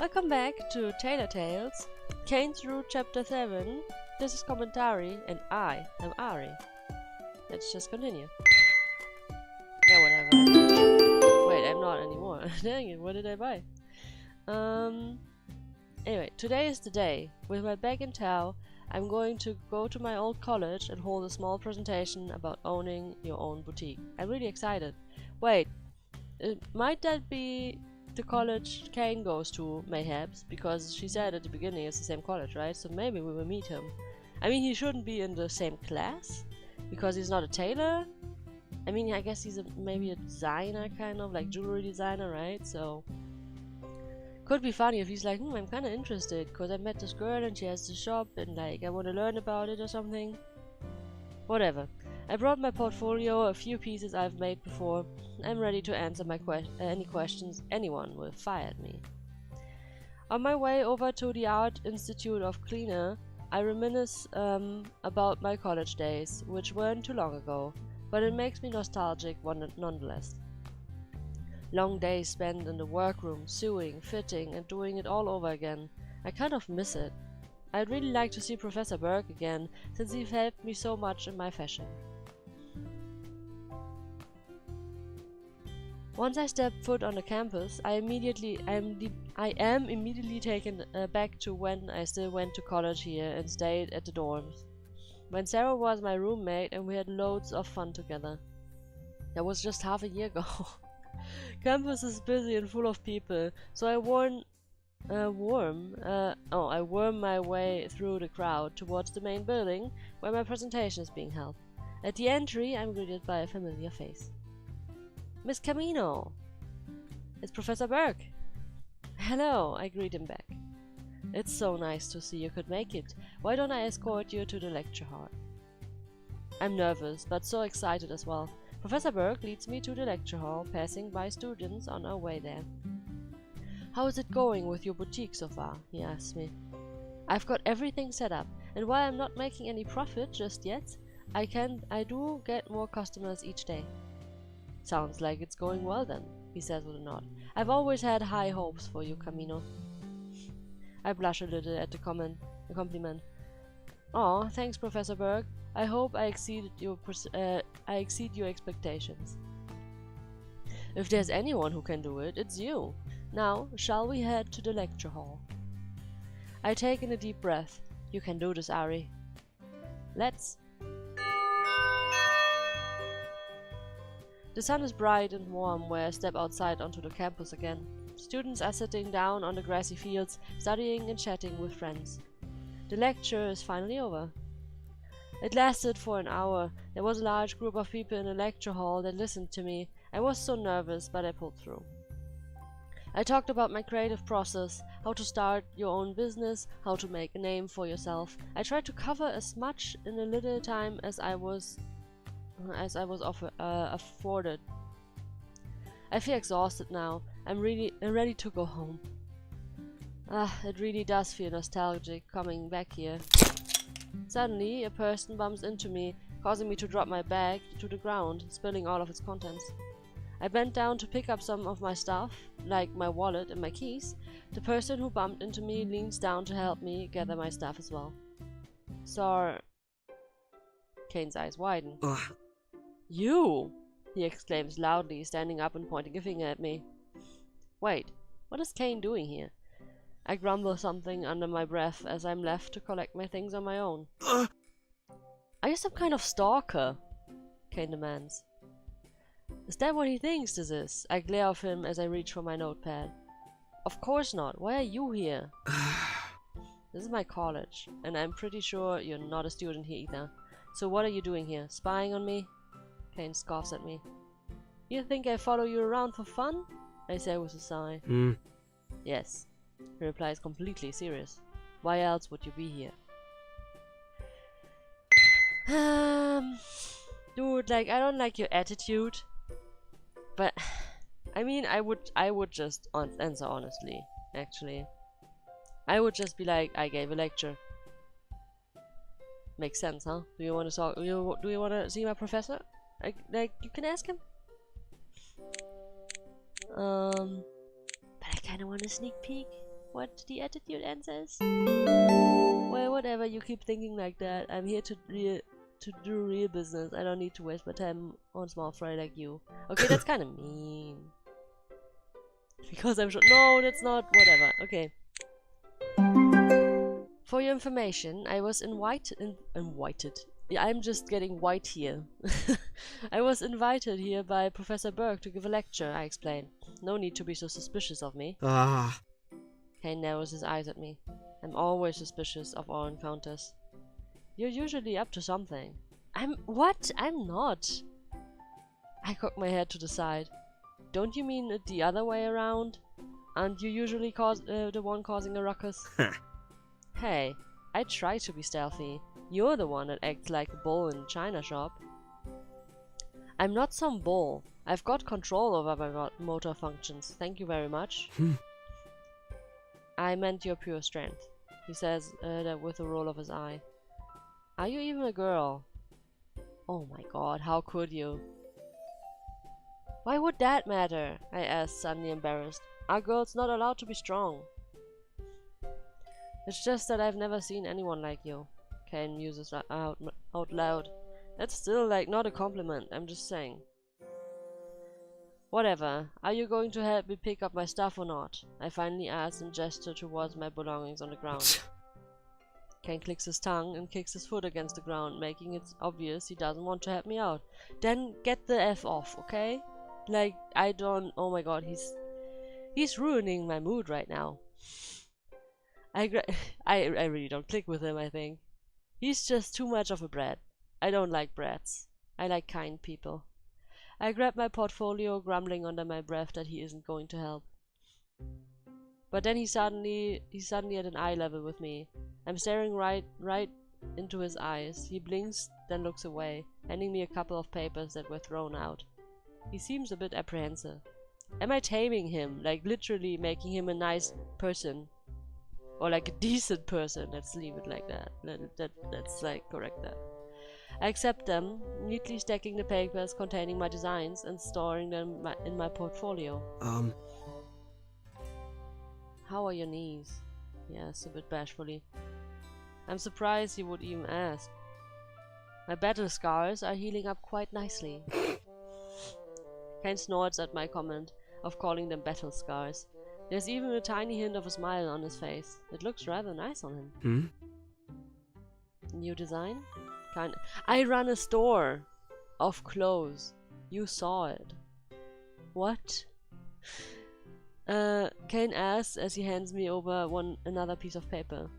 Welcome back to Tailor Tales Cain through Chapter 7. This is Commentary and I am Ary. Let's just continue. Yeah, whatever. Wait, I'm not anymore. Dang it, what did I buy? Anyway, today is the day. With my bag in tow, I'm going to go to my old college and hold a small presentation about owning your own boutique. I'm really excited. Wait, might that be the college Cain goes to, mayhaps? Because she said at the beginning it's the same college, right? So maybe we will meet him. I mean, he shouldn't be in the same class, because he's not a tailor. I mean, I guess he's maybe a designer, kind of, like jewelry designer, right? So could be funny if he's like, I'm kind of interested, because I met this girl and she has the shop and like I want to learn about it or something. Whatever. I brought my portfolio, a few pieces I've made before. I'm ready to answer my any questions anyone will fire at me. On my way over to the Art Institute of Cleaner, I reminisce about my college days, which weren't too long ago, but it makes me nostalgic nonetheless. Long days spent in the workroom, sewing, fitting, and doing it all over again. I kind of miss it. I'd really like to see Professor Urgh again, since he helped me so much in my fashion. Once I step foot on the campus, I am immediately taken back to when I still went to college here and stayed at the dorms. When Sarah was my roommate and we had loads of fun together. That was just half a year ago. Campus is busy and full of people, so I worm my way through the crowd towards the main building where my presentation is being held. At the entry, I'm greeted by a familiar face. Miss Camino! It's Professor Urgh! Hello, I greet him back. It's so nice to see you could make it. Why don't I escort you to the lecture hall? I'm nervous, but so excited as well. Professor Urgh leads me to the lecture hall, passing by students on our way there. How is it going with your boutique so far? He asks me. I've got everything set up, and while I'm not making any profit just yet, I do get more customers each day. Sounds like it's going well then, he says with a nod. I've always had high hopes for you, Camino. I blush a little at the compliment. Aw, thanks, Professor Urgh. I hope I exceed your expectations. If there's anyone who can do it, it's you. Now, shall we head to the lecture hall? I take in a deep breath. You can do this, Ary. Let's. The sun is bright and warm where I step outside onto the campus again. Students are sitting down on the grassy fields, studying and chatting with friends. The lecture is finally over. It lasted for an hour. There was a large group of people in the lecture hall that listened to me. I was so nervous, but I pulled through. I talked about my creative process, how to start your own business, how to make a name for yourself. I tried to cover as much in a little time as I was afforded. I feel exhausted now. I'm ready to go home. It really does feel nostalgic coming back here. Suddenly, a person bumps into me, causing me to drop my bag to the ground, spilling all of its contents. I bent down to pick up some of my stuff, like my wallet and my keys. The person who bumped into me leans down to help me gather my stuff as well. Cain's eyes widen. Ugh. You! He exclaims loudly, standing up and pointing a finger at me. Wait, what is Cain doing here? I grumble something under my breath as I'm left to collect my things on my own. Are you some kind of stalker? Cain demands. Is that what he thinks this is? I glare off him as I reach for my notepad. Of course not. Why are you here? This is my college, and I'm pretty sure you're not a student here either. So what are you doing here? Spying on me? Cain scoffs at me. You think I follow you around for fun? I say with a sigh. Yes, he replies completely serious. Why else would you be here? Dude, like, I don't like your attitude. But, I mean, I would just answer honestly, actually. I would just be like, I gave a lecture. Makes sense, huh? Do you want to talk? Do you want to see my professor? Like, you can ask him. But I kind of want a sneak peek. what the attitude answers? Well, whatever, you keep thinking like that. I'm here to do real business. I don't need to waste my time on small fry like you. Okay, that's kind of mean. Because I'm sure. No, that's not. Whatever. Okay. For your information, I was invited. Yeah, I'm just getting white here. I was invited here by Professor Urgh to give a lecture, I explained. No need to be so suspicious of me. Ah. Cain narrows his eyes at me. I'm always suspicious of all encounters. You're usually up to something. What? I'm not. I cock my head to the side. Don't you mean it the other way around? Aren't you usually the one causing a ruckus? Hey, I try to be stealthy. You're the one that acts like a bull in a china shop. I'm not some bull. I've got control over my motor functions. Thank you very much. I meant your pure strength, he says that with a roll of his eye. Are you even a girl? Oh my god, how could you? Why would that matter? I asked, suddenly embarrassed. Are girls not allowed to be strong? It's just that I've never seen anyone like you. Cain muses out loud. That's still, like, not a compliment, I'm just saying. Whatever. Are you going to help me pick up my stuff or not? I finally asked and gestured towards my belongings on the ground. Cain clicks his tongue and kicks his foot against the ground, making it obvious he doesn't want to help me out. Then get the F off, okay? Like, I don't... Oh my god, he's ruining my mood right now. I really don't click with him, I think. He's just too much of a brat. I don't like brats. I like kind people. I grab my portfolio, grumbling under my breath that he isn't going to help. But then he's suddenly at an eye level with me. I'm staring right into his eyes. He blinks, then looks away, handing me a couple of papers that were thrown out. He seems a bit apprehensive. Am I taming him? Like literally making him a nice person? Or like a decent person? Let's leave it like that. Let's like correct that. I accept them, neatly stacking the papers containing my designs and storing them in my portfolio. How are your knees? Yes, a bit bashfully. I'm surprised he would even ask. My battle scars are healing up quite nicely. Cain snorts at my comment of calling them battle scars. There's even a tiny hint of a smile on his face. It looks rather nice on him. New design? I run a store of clothes. You saw it. What? Cain asks as he hands me over another piece of paper.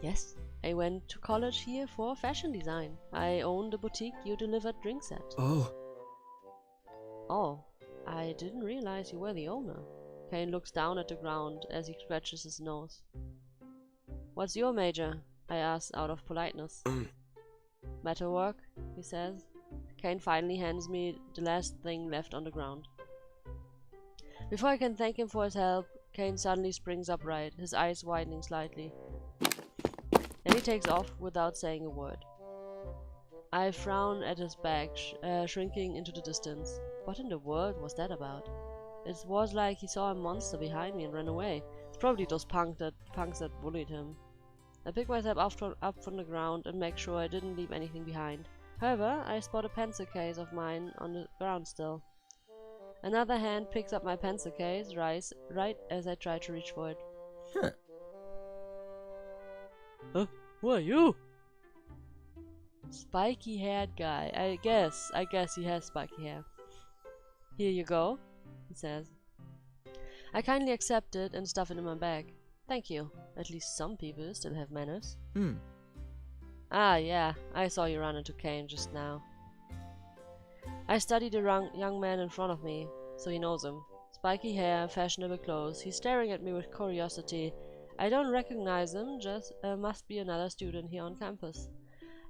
Yes, I went to college here for fashion design. I own the boutique you delivered drinks at. Oh, I didn't realize you were the owner. Cain looks down at the ground as he scratches his nose. What's your major? I ask out of politeness. Metalwork, he says. Cain finally hands me the last thing left on the ground. Before I can thank him for his help, Cain suddenly springs upright, his eyes widening slightly. Then he takes off without saying a word. I frown at his bag, shrinking into the distance. What in the world was that about? It was like he saw a monster behind me and ran away. It's probably those punks that bullied him. I pick myself up from the ground and make sure I didn't leave anything behind. However, I spot a pencil case of mine on the ground still. Another hand picks up my pencil case right as I try to reach for it. Huh? Who are you? Spiky-haired guy. I guess he has spiky hair. Here you go, he says. I kindly accept it and stuff it in my bag. Thank you. At least some people still have manners. Ah, yeah. I saw you run into Cain just now. I study the young man in front of me, so he knows him. Spiky hair, fashionable clothes. He's staring at me with curiosity. I don't recognize him, just must be another student here on campus.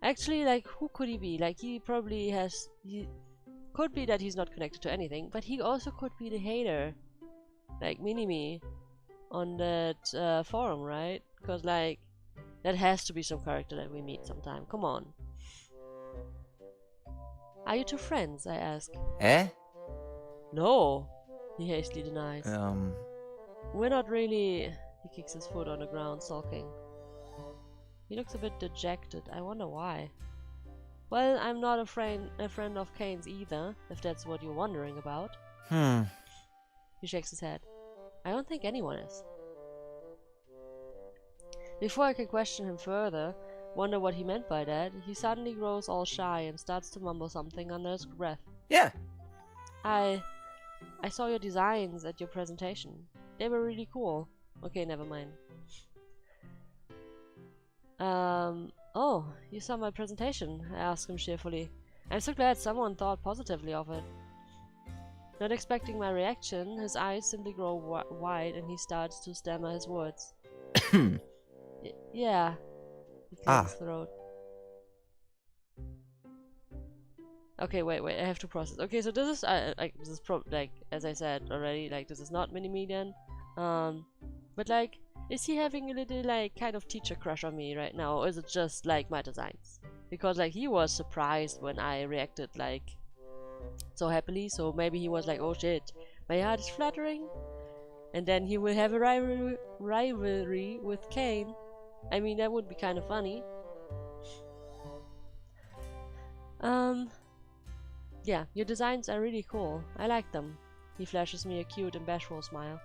Actually, like, who could he be? Like, he could be that he's not connected to anything, but he also could be the hater. Like, Mini-Me on that forum, right? Because, like, that has to be some character that we meet sometime. Come on. Are you two friends? I ask. Eh? No, he hastily denies. Um. We're not really... He kicks his foot on the ground, sulking. He looks a bit dejected. I wonder why. Well, I'm not a friend of Cain's either, if that's what you're wondering about. He shakes his head. I don't think anyone is. Before I can question him further, wonder what he meant by that, he suddenly grows all shy and starts to mumble something under his breath. Yeah. I saw your designs at your presentation. They were really cool. Okay, never mind. Oh, you saw my presentation? I asked him cheerfully. I'm so glad someone thought positively of it. Not expecting my reaction, his eyes simply grow wide and he starts to stammer his words. Yeah. He clears his throat. Okay, wait, I have to process. Okay, so this is, this is like, as I said already, like, this is not Mini-Median. But like, is he having a little, like, kind of teacher crush on me right now, or is it just, like, my designs? Because, like, he was surprised when I reacted, like, so happily, so maybe he was like, oh shit, my heart is fluttering, and then he will have a rivalry with Cain. I mean, that would be kind of funny. Yeah, your designs are really cool. I like them. He flashes me a cute and bashful smile.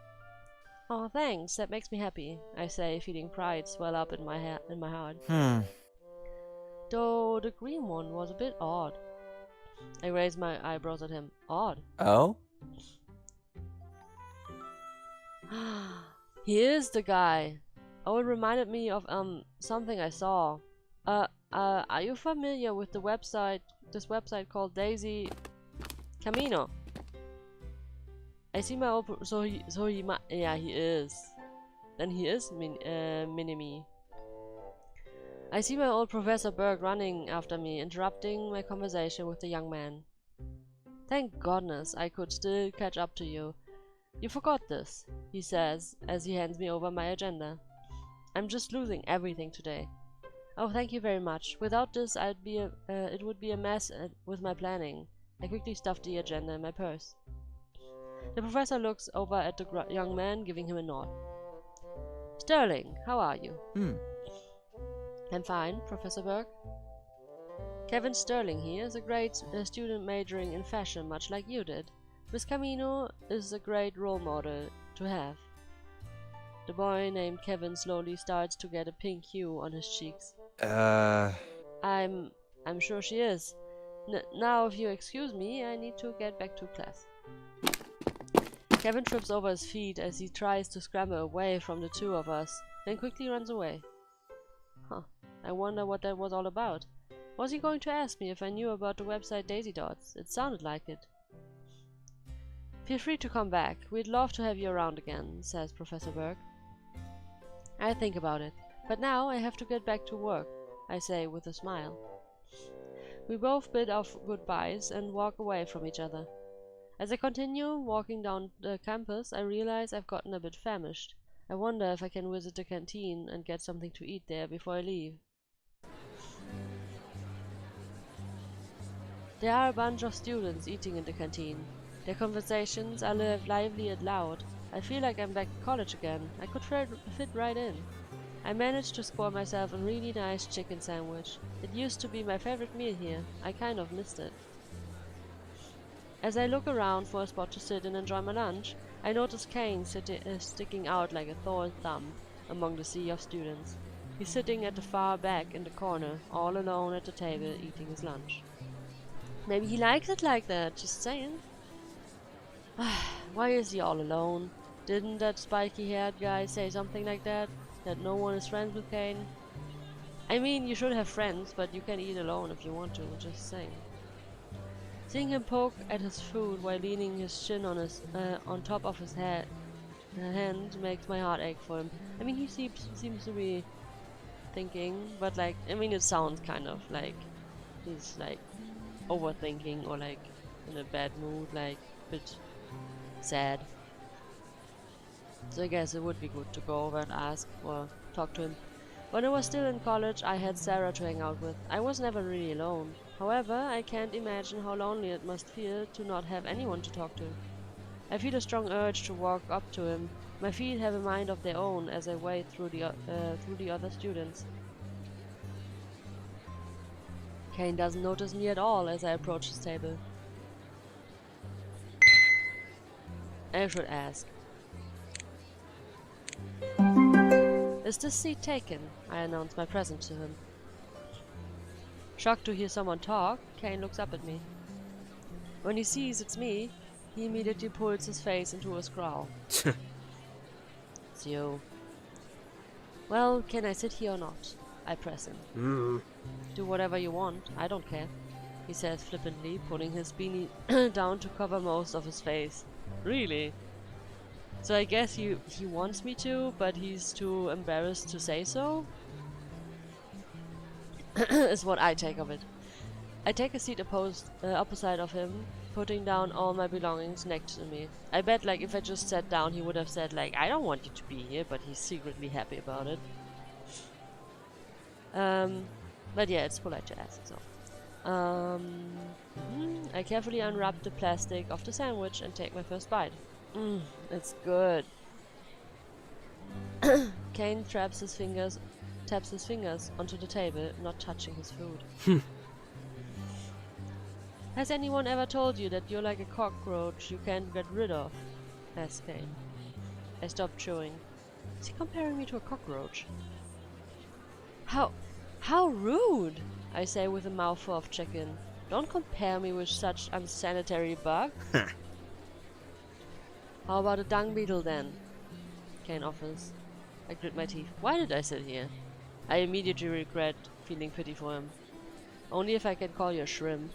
Oh, thanks, that makes me happy, I say, feeling pride swell up in my heart. Though the green one was a bit odd. I raise my eyebrows at him. Odd. Oh? He is the guy. Oh, it reminded me of something I saw. Are you familiar with the website? This website called Daisy Camino. I see my old yeah, he is. Then he is Mini-Me. I see my old Professor Urgh running after me, interrupting my conversation with the young man. Thank goodness I could still catch up to you. You forgot this, he says, as he hands me over my agenda. I'm just losing everything today. Oh, thank you very much. Without this, it would be a mess with my planning. I quickly stuffed the agenda in my purse. The professor looks over at the young man, giving him a nod. Sterling, how are you? I'm fine, Professor Urgh. Kevin Sterling here is a great student majoring in fashion, much like you did. Miss Camino is a great role model to have. The boy named Kevin slowly starts to get a pink hue on his cheeks. I'm sure she is. Now, if you excuse me, I need to get back to class. Kevin trips over his feet as he tries to scramble away from the two of us, then quickly runs away. Huh. I wonder what that was all about. Was he going to ask me if I knew about the website Daisy Dots? It sounded like it. Feel free to come back. We'd love to have you around again, says Professor Urgh. I think about it. But now I have to get back to work, I say with a smile. We both bid off goodbyes and walk away from each other. As I continue walking down the campus, I realize I've gotten a bit famished. I wonder if I can visit the canteen and get something to eat there before I leave. There are a bunch of students eating in the canteen. Their conversations are lively and loud. I feel like I'm back in college again. I could fit right in. I managed to score myself a really nice chicken sandwich. It used to be my favorite meal here. I kind of missed it. As I look around for a spot to sit and enjoy my lunch, I notice Cain sticking out like a sore thumb among the sea of students. He's sitting at the far back in the corner, all alone at the table, eating his lunch. Maybe he likes it like that, just saying. Why is he all alone? Didn't that spiky-haired guy say something like that? That no one is friends with Cain? I mean, you should have friends, but you can eat alone if you want to, just saying. Seeing him poke at his food while leaning his chin on top of his hand makes my heart ache for him. I mean, he seems to be thinking, but like, I mean, it sounds kind of like he's like overthinking or like in a bad mood, like a bit sad. So I guess it would be good to go over and ask or talk to him. When I was still in college, I had Sarah to hang out with. I was never really alone. However, I can't imagine how lonely it must feel to not have anyone to talk to. I feel a strong urge to walk up to him. My feet have a mind of their own as I wade through the other students. Cain doesn't notice me at all as I approach his table. I should ask. Is this seat taken? I announce my presence to him. Shocked to hear someone talk, Cain looks up at me. When he sees it's me, he immediately pulls his face into a scowl. It's you. Well, can I sit here or not? I press him. Do whatever you want, I don't care, he says flippantly, putting his beanie down to cover most of his face. Really? So I guess he wants me to, but he's too embarrassed to say so? Is what I take of it. I take a seat opposite of him, putting down all my belongings next to me. I bet like if I just sat down he would have said like, I don't want you to be here, but he's secretly happy about it. But yeah, it's polite to ask, so. I carefully unwrap the plastic of the sandwich and take my first bite. It's good. Cain taps his fingers onto the table, not touching his food. Has anyone ever told you that you're like a cockroach you can't get rid of? Asks Cain. I stop chewing. Is he comparing me to a cockroach? How rude! I say with a mouthful of chicken. Don't compare me with such unsanitary bug. How about a dung beetle then? Cain offers. I grit my teeth. Why did I sit here? I immediately regret feeling pity for him. Only if I can call you a shrimp.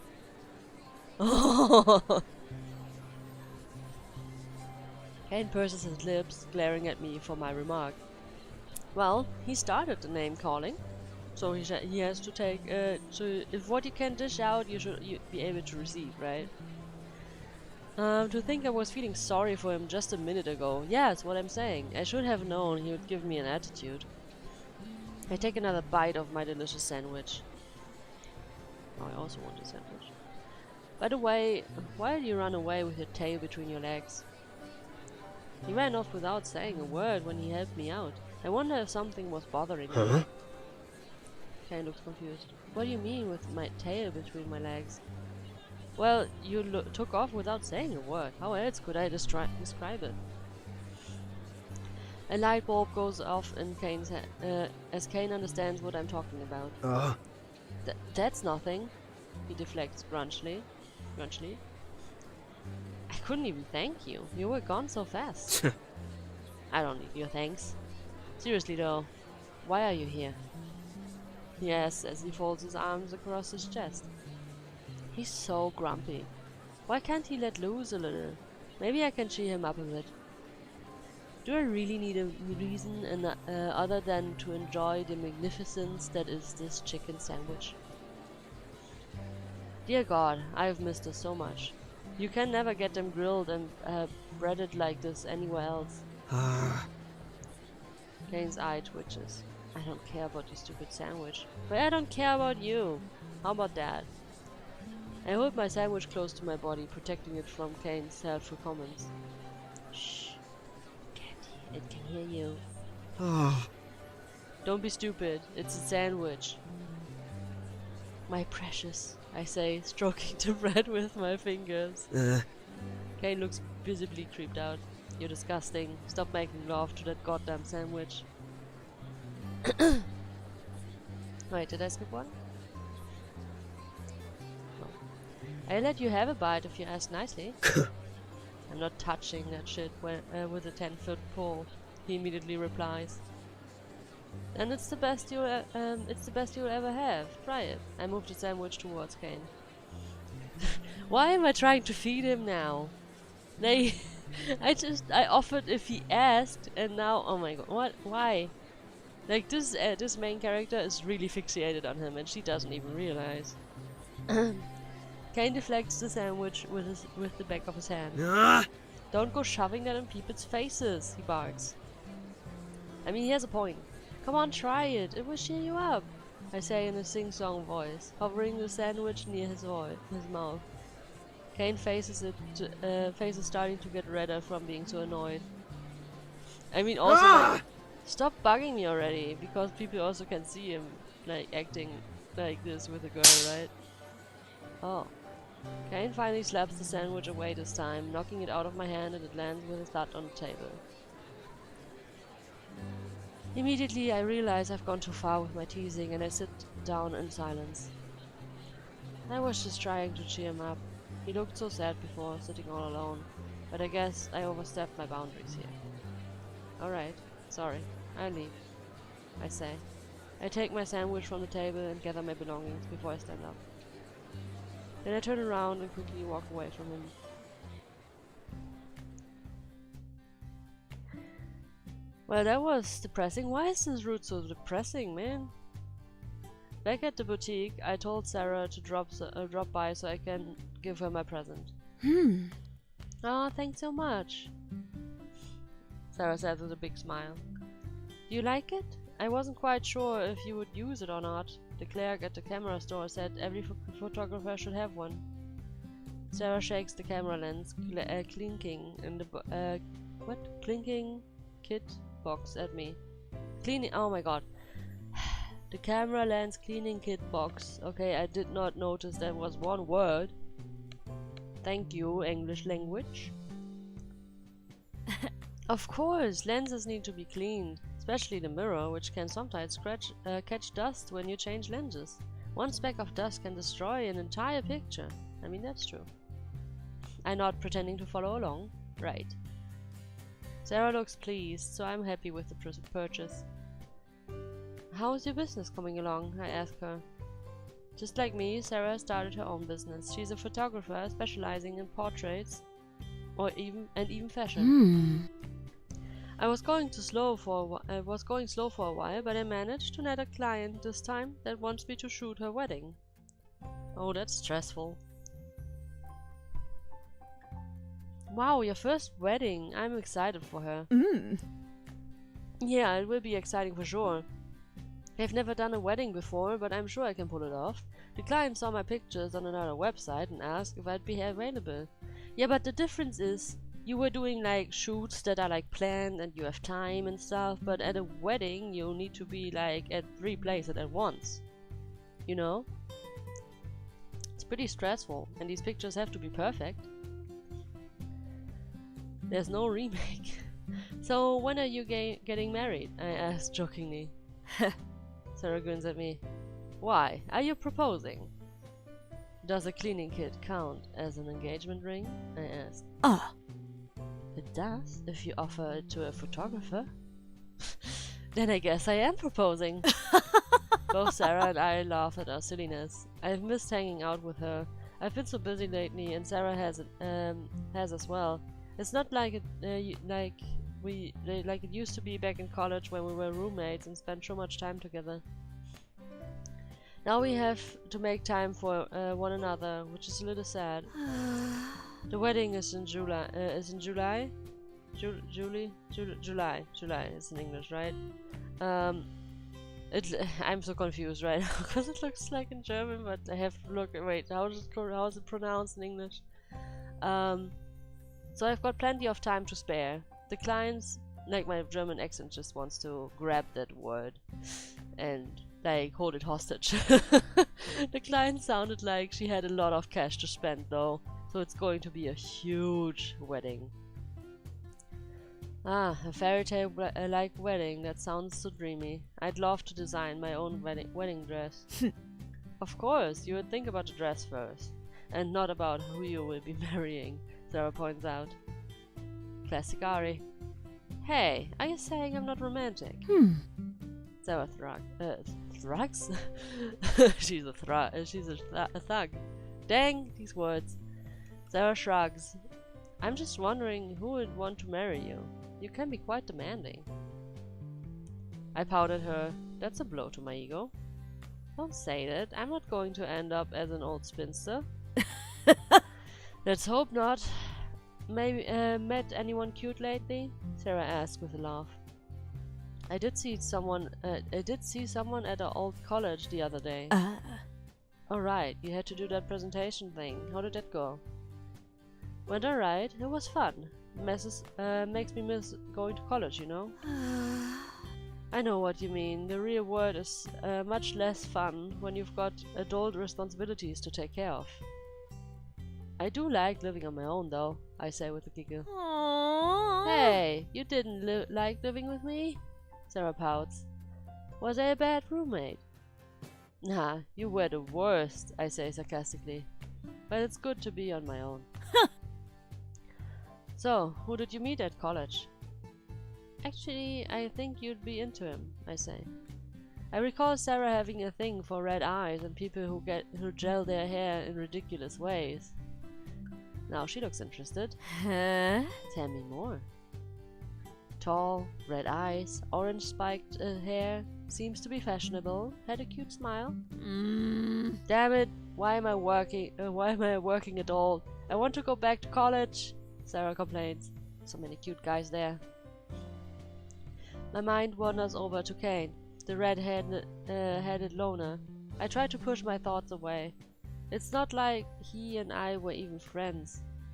Cain purses his lips, glaring at me for my remark. Well, he started the name calling, so he has to take. So if what you can dish out, you should be able to receive, right? To think I was feeling sorry for him just a minute ago. Yeah, that's what I'm saying. I should have known he would give me an attitude. I take another bite of my delicious sandwich. Oh, I also want a sandwich. By the way, why did you run away with your tail between your legs? He ran off without saying a word when he helped me out. I wonder if something was bothering him. Cain looks confused. What do you mean with my tail between my legs? Well, you took off without saying a word. How else could I describe it? A light bulb goes off in Cain's head, as Cain understands what I'm talking about. That's nothing. He deflects grunchily. I couldn't even thank you. You were gone so fast. I don't need your thanks. Seriously though, why are you here? He asks as he folds his arms across his chest. He's so grumpy. Why can't he let loose a little? Maybe I can cheer him up a bit. Do I really need a reason other than to enjoy the magnificence that is this chicken sandwich? Dear God, I've missed this so much. You can never get them grilled and breaded like this anywhere else. Cain's eye twitches. I don't care about your stupid sandwich. But I don't care about you. How about that? I hold my sandwich close to my body, protecting it from Cain's helpful comments. Shh. It can hear you. Don't be stupid. It's a sandwich. My precious, I say, stroking the bread with my fingers. Cain looks visibly creeped out. You're disgusting. Stop making love to that goddamn sandwich. Wait, did I skip one? No. I let you have a bite if you ask nicely. I'm not touching that shit with a 10-foot pole. He immediately replies. And it's the best you'll ever have. Try it. I move the sandwich towards Cain. Why am I trying to feed him now? I offered if he asked, and now, oh my god, what? Why? Like this main character is really fixated on him, and she doesn't even realize. Cain deflects the sandwich with the back of his hand. Don't go shoving that in people's faces, he barks. I mean, he has a point. Come on, try it. It will cheer you up, I say in a sing-song voice, hovering the sandwich near his mouth. Cain faces starting to get redder from being so annoyed. I mean, also, like, stop bugging me already, because people also can see him, like, acting like this with a girl, right? Oh. Cain finally slaps the sandwich away this time, knocking it out of my hand, and it lands with a thud on the table. Immediately, I realize I've gone too far with my teasing, and I sit down in silence. I was just trying to cheer him up. He looked so sad before, sitting all alone, but I guess I overstepped my boundaries here. Alright, sorry, I'll leave, I say. I take my sandwich from the table and gather my belongings before I stand up. Then I turn around and quickly walk away from him. Well, that was depressing. Why is this route so depressing, man? Back at the boutique, I told Sarah to drop by so I can give her my present. Oh, thanks so much, Sarah said with a big smile. Do you like it? I wasn't quite sure if you would use it or not. The clerk at the camera store said every photographer should have one. Sarah shakes the camera lens, clinking in the clinking kit box at me. Cleaning. Oh my god. The camera lens cleaning kit box. Okay, I did not notice that was one word. Thank you, English language. Of course, lenses need to be cleaned, especially the mirror, which can sometimes catch dust when you change lenses. One speck of dust can destroy an entire picture. I mean, that's true. I'm not pretending to follow along. Right. Sarah looks pleased, so I'm happy with the purchase. How's your business coming along? I ask her. Just like me, Sarah started her own business. She's a photographer specializing in portraits even fashion. I was going slow for a while, but I managed to net a client this time that wants me to shoot her wedding. Oh, that's stressful. Wow, your first wedding. I'm excited for her. Yeah, it will be exciting for sure. I've never done a wedding before, but I'm sure I can pull it off. The client saw my pictures on another website and asked if I'd be available. Yeah, but the difference is, you were doing like shoots that are like planned and you have time and stuff, but at a wedding you need to be like at 3 places at once. You know? It's pretty stressful, and these pictures have to be perfect. There's no remake. So when are you getting married? I asked jokingly. Sarah grins at me. Why? Are you proposing? Does a cleaning kit count as an engagement ring? I asked. It does, if you offer it to a photographer. Then I guess I am proposing. Both Sarah and I laugh at our silliness. I've missed hanging out with her. I've been so busy lately, and Sarah has as well. It's not like it used to be back in college when we were roommates and spent so much time together. Now we have to make time for one another, which is a little sad. The wedding is in July. July is in English, right? I'm so confused right now because it looks like in German, but I have to look. Wait, how is it pronounced in English? So I've got plenty of time to spare. The clients, like my German accent, just wants to grab that word and like hold it hostage. The client sounded like she had a lot of cash to spend though, so it's going to be a huge wedding. Ah, a fairy tale like wedding. That sounds so dreamy. I'd love to design my own wedding dress. Of course, you would think about the dress first, and not about who you will be marrying, Sarah points out. Classic Ary. Hey, are you saying I'm not romantic? Sarah thrugs? She's a thug. Dang, these words. Sarah shrugs. I'm just wondering who would want to marry you. You can be quite demanding. I pouted her. That's a blow to my ego. Don't say that. I'm not going to end up as an old spinster. Let's hope not. Maybe met anyone cute lately? Sarah asked with a laugh. I did see someone at our old college the other day. Oh right, you had to do that presentation thing. How did that go? Went alright. It was fun. Makes me miss going to college, you know? I know what you mean. The real world is much less fun when you've got adult responsibilities to take care of. I do like living on my own, though, I say with a giggle. Aww. Hey, you didn't like living with me? Sarah pouts. Was I a bad roommate? Nah, you were the worst, I say sarcastically. But it's good to be on my own. So, who did you meet at college? Actually, I think you'd be into him, I say. I recall Sarah having a thing for red eyes and people who gel their hair in ridiculous ways. Now she looks interested. Huh? Tell me more. Tall, red eyes, orange spiked hair, seems to be fashionable, had a cute smile. Damn it, why am I a working adult? I want to go back to college, Sarah complains. So many cute guys there. My mind wanders over to Cain, the red-headed loner. I try to push my thoughts away. It's not like he and I were even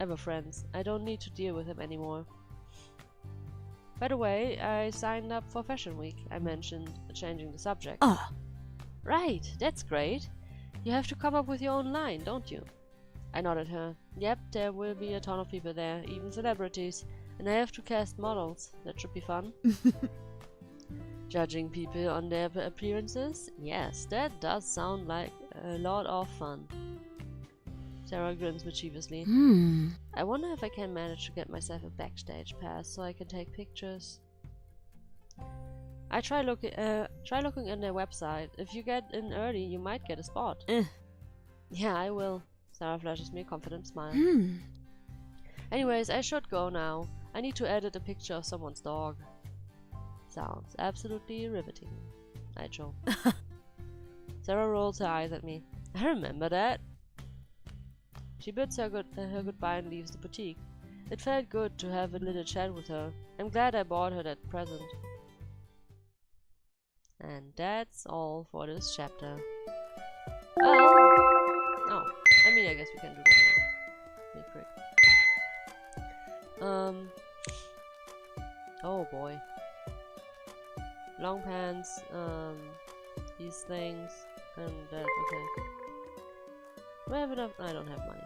ever friends. I don't need to deal with him anymore. By the way, I signed up for Fashion Week, I mentioned, changing the subject. Oh. Right, that's great. You have to come up with your own line, don't you? I nodded her. Yep, there will be a ton of people there, even celebrities, and I have to cast models. That should be fun. Judging people on their appearances? Yes, that does sound like a lot of fun. Sarah grins mischievously. I wonder if I can manage to get myself a backstage pass so I can take pictures. I try looking on their website. If you get in early, you might get a spot. Yeah, I will. Sarah flashes me a confident smile. Anyways, I should go now. I need to edit a picture of someone's dog. Sounds absolutely riveting, I joke. Sarah rolls her eyes at me. I remember that. She bids her goodbye and leaves the boutique. It felt good to have a little chat with her. I'm glad I bought her that present. And that's all for this chapter. Oh, I mean, I guess we can do that now. Be quick. Oh boy. Long pants, these things, and that, okay. Do I have enough? I don't have money.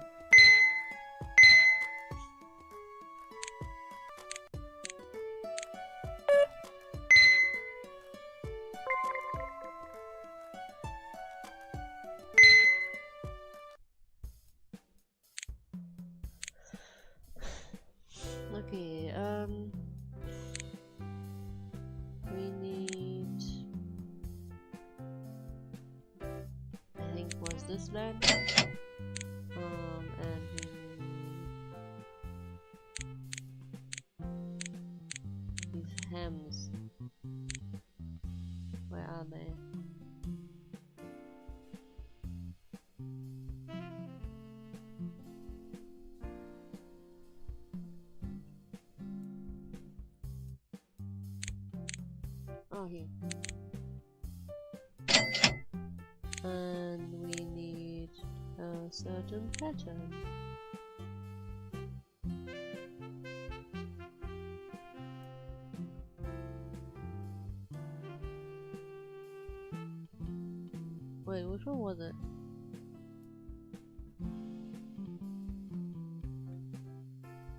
Okay, we need, I think was this land, and these hems, where are they? Oh, here. And we need a certain pattern. Wait, which one was it?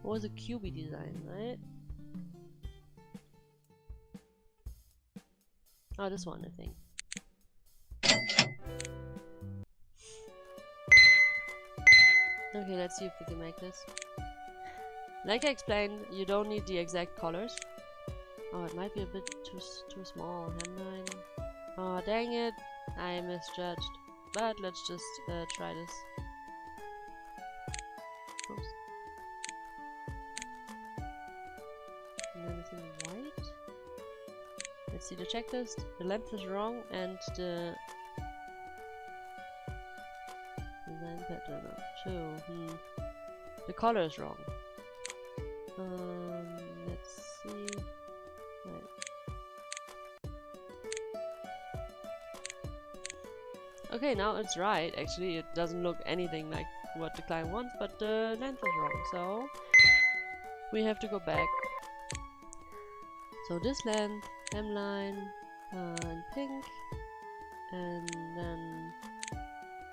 It was a QB design, right? Oh, this one, I think. Okay, let's see if we can make this. Like I explained, you don't need the exact colors. Oh, it might be a bit too small. Hemline. Oh, dang it. I misjudged. But let's just try this. Oops. And everything white. Let's see the checklist. The length is wrong and the design pattern too. The color is wrong. Let's see. Wait. Okay, now it's right. Actually, it doesn't look anything like what the client wants, but the length was wrong, so we have to go back. So this length, hemline, in pink, and then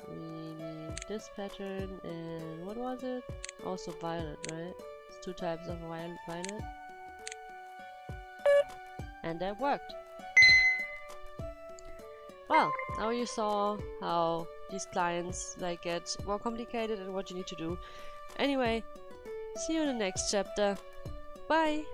we need this pattern in, what was it? Also violet, right? It's 2 types of violet. And that worked! Well, now you saw how these clients like get more complicated and what you need to do. Anyway, see you in the next chapter. Bye!